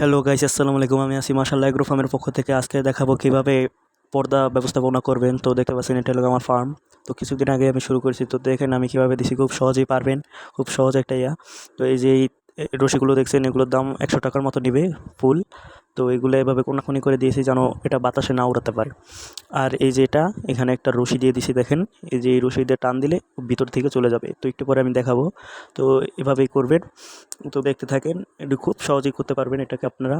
Hello guys, আসসালামু আলাইকুম। আমি আছি মাশাআল্লাহ এগ্রো ফার্মের পক্ষ থেকে। আজকে দেখাবো কিভাবে পর্দা ব্যবস্থাপনা করবেন। তো দেখতে পাচ্ছেন এটা হলো আমার ফার্ম। তো কিছুদিন আগে আমি শুরু করেছি। তো দেখেন আমি কিভাবে দিছি, খুব সহজেই পারবেন। খুব সহজ একটা ইয়া। তো এই যে এই রশিগুলো দেখছেন, এগুলোর দাম 100 টাকার মতো নিবে ফুল। তো এগুলো এভাবে কোনাকুনি করে দিয়েছি যেন এটা বাতাসে না উড়াতে পারে। আর এই যে এটা এখানে একটা রশি দিয়ে দিছি, দেখেন এই যে এই রশি দিয়ে টান দিলে ভিতর থেকে চলে যাবে। তো একটু পরে আমি দেখাবো। তো এভাবেই করবেন। তো দেখতে থাকেন, এটা খুব সহজেই করতে পারবেন। এটাকে আপনারা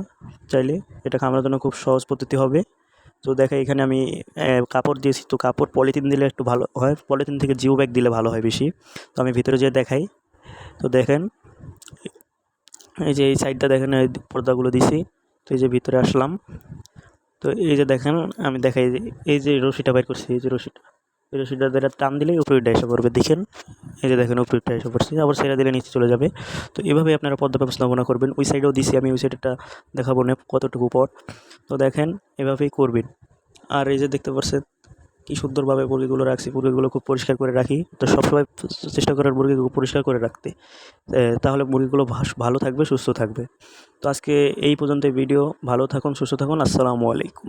চাইলে এটা খামানোর জন্য খুব সহজ পদ্ধতি হবে। তো দেখেন এখানে আমি কাপড় দিয়েছি। তো কাপড় পলিথিন দিলে একটু ভালো হয়, পলিথিন থেকে জিও ব্যাগ দিলে ভালো হয় বেশি। তো আমি ভিতরে যেয়ে দেখাই। তো দেখেন এই যে এই সাইডটা দেখেন, এই পর্দাগুলো দিছি। তো এই যে ভিতরে আসলাম। তো এই যে দেখেন আমি দেখাই যে এই যে রশিটা বের করছি, এই যে রশিটা, এই রশিটা দ্বারা টান দিলেই উপরে উঠে এসে পড়বে। দেখেন এই যে দেখেন উপরে উঠে এসে পড়ছে, আবার ছেড়ে দিলে নিচে চলে যাবে। তো এভাবেই আপনারা পর্দা ব্যবস্থাপনা করবেন। ওই সাইডেও দিছি আমি, ওই সাইডটা দেখাবো না কতটুকু পর। তো দেখেন এভাবেই করবেন। আর এই যে দেখতে পাচ্ছেন কি সুন্দরভাবে মুরগিগুলো রাখছি। মুরগিগুলো খুব পরিষ্কার করে রাখি। তো সবসময় চেষ্টা করেন মুরগিগুলো পরিষ্কার করে রাখতে। তাহলে মুরগিগুলো ভালো থাকবে, সুস্থ থাকবে। তো আজকে এই পর্যন্ত ভিডিও। ভালো থাকুন, সুস্থ থাকুন। আসসালামু আলাইকুম।